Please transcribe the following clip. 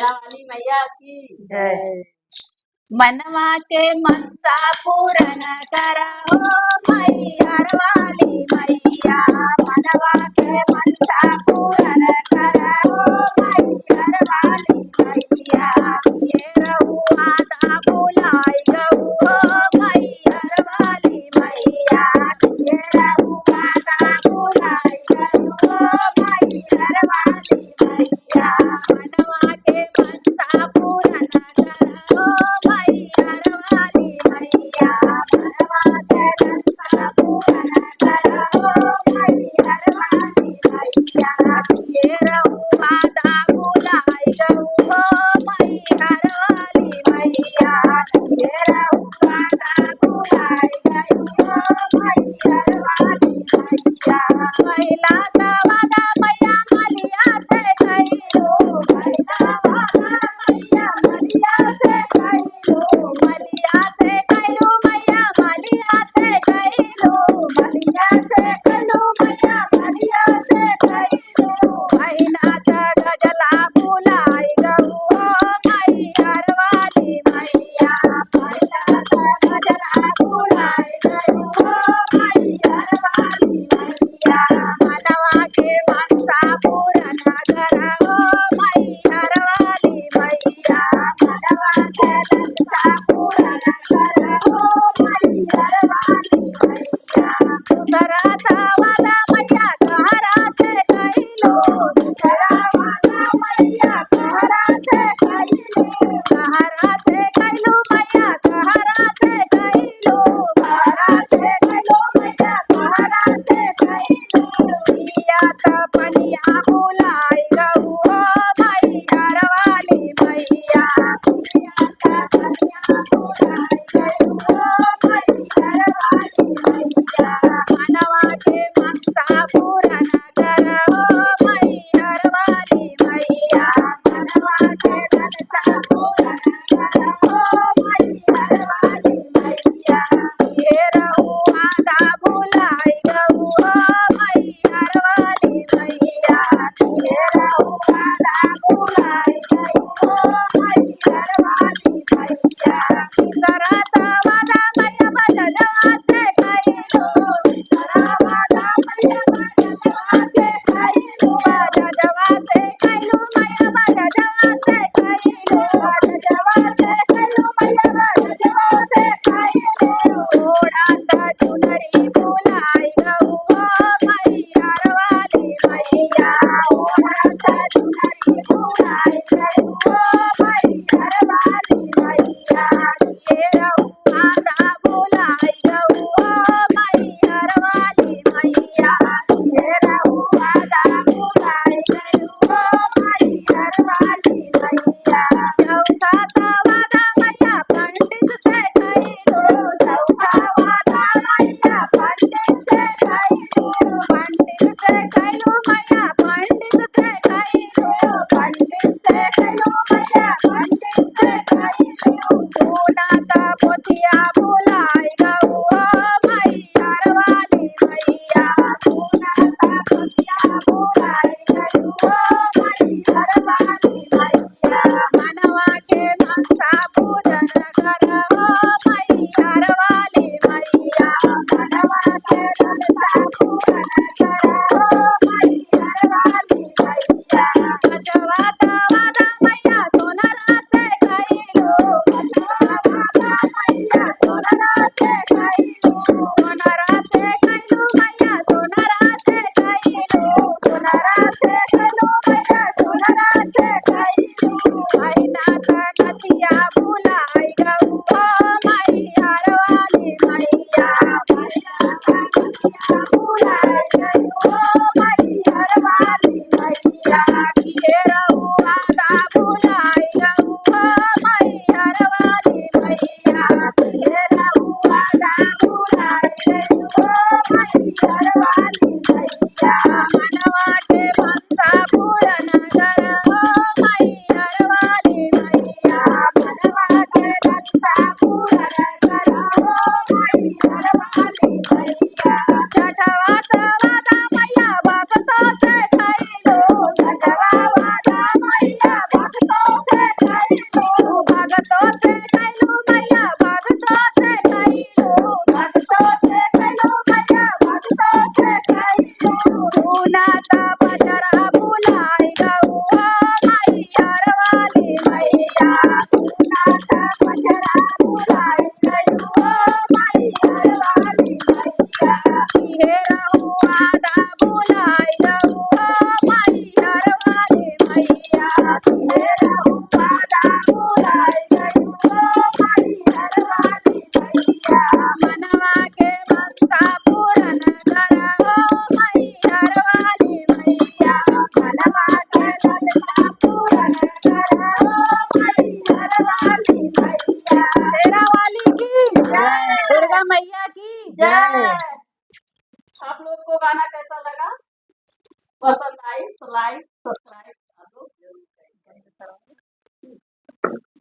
वाली मैया की जय। मनवा के मनसा पूरन करहो मैहर वाली मैया। मनवा के मनसा पूरन करहो मैहर वाली मैया। ये रहुआ दा बुलाई गऊ हो मैहर वाली मैया। ये रहुआ दा बुलाई गऊ हो मैहर वाली मैया। मनवा के मनसा पूरन करहो मैहर वाली मैया। मनवा के मनसा पूरन करहो मैहर वाली मैया। गाना कैसा लगा, पसंद आई तो लाइक सब्सक्राइब